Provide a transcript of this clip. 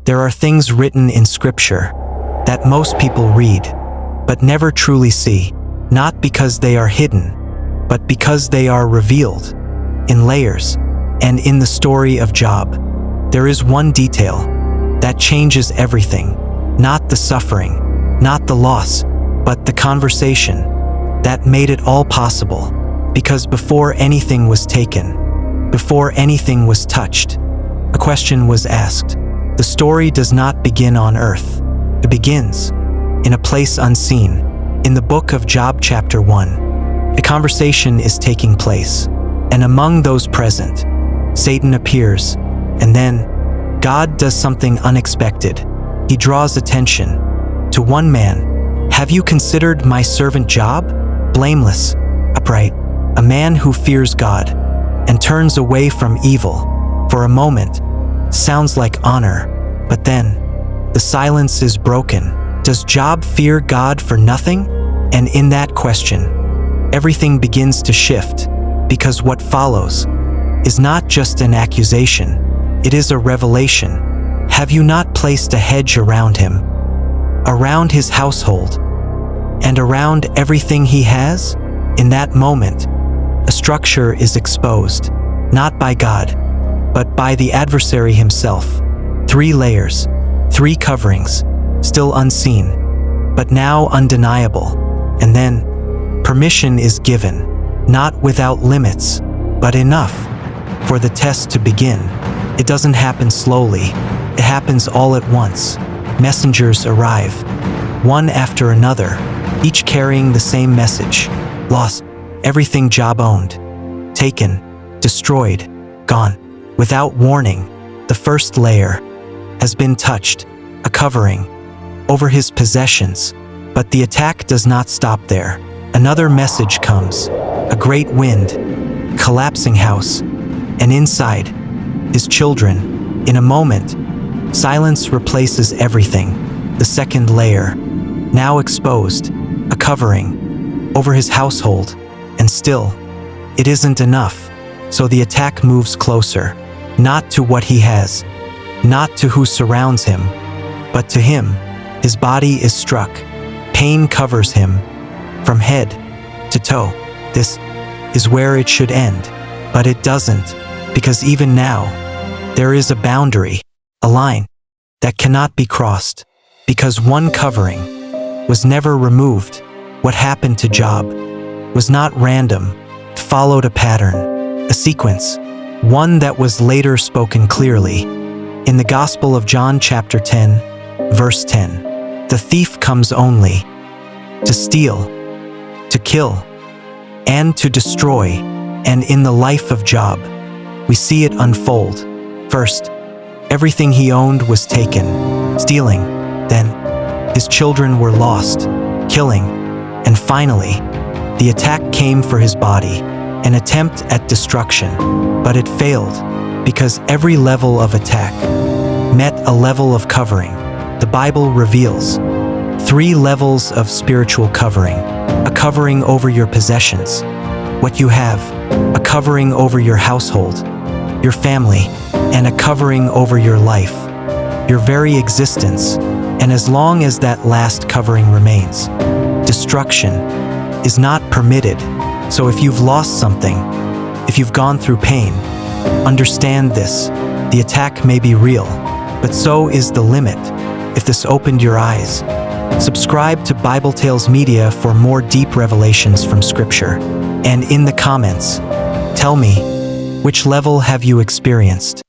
There are things written in Scripture that most people read, but never truly see, not because they are hidden, but because they are revealed in layers. And in the story of Job, there is one detail that changes everything, not the suffering, not the loss, but the conversation that made it all possible. Because before anything was taken, before anything was touched, a question was asked. The story does not begin on earth. It begins in a place unseen. In the book of Job chapter 1, a conversation is taking place, and among those present, Satan appears, and then God does something unexpected. He draws attention to one man. Have you considered my servant Job? Blameless, upright, a man who fears God and turns away from evil. For a moment, sounds like honor, but then the silence is broken. Does Job fear God for nothing? And in that question, everything begins to shift, because what follows is not just an accusation, it is a revelation. Have you not placed a hedge around him, around his household, and around everything he has? In that moment, a structure is exposed, not by God, but by the adversary himself. 3 layers, 3 coverings, still unseen, but now undeniable. And then, permission is given, not without limits, but enough for the test to begin. It doesn't happen slowly, it happens all at once. Messengers arrive, one after another, each carrying the same message. Lost, everything Job owned, taken, destroyed, gone. Without warning, the first layer has been touched, a covering over his possessions. But the attack does not stop there. Another message comes, a great wind, collapsing house, and inside, his children. In a moment, silence replaces everything. The second layer, now exposed, a covering over his household, and still, it isn't enough. So the attack moves closer, not to what he has, not to who surrounds him, but to him. His body is struck. Pain covers him from head to toe. This is where it should end, but it doesn't, because even now, there is a boundary, a line that cannot be crossed, because one covering was never removed. What happened to Job was not random. It followed a pattern, a sequence, one that was later spoken clearly. In the Gospel of John chapter 10, verse 10, the thief comes only to steal, to kill, and to destroy. And in the life of Job, we see it unfold. First, everything he owned was taken, stealing. Then, his children were lost, killing. And finally, the attack came for his body, an attempt at destruction. But it failed, because every level of attack met a level of covering. The Bible reveals 3 levels of spiritual covering. A covering over your possessions, what you have, a covering over your household, your family, and a covering over your life, your very existence. And as long as that last covering remains, destruction is not permitted. So if you've lost something, if you've gone through pain, understand this. The attack may be real, but so is the limit. If this opened your eyes, subscribe to Bible Tales Media for more deep revelations from Scripture. And in the comments, tell me, which level have you experienced?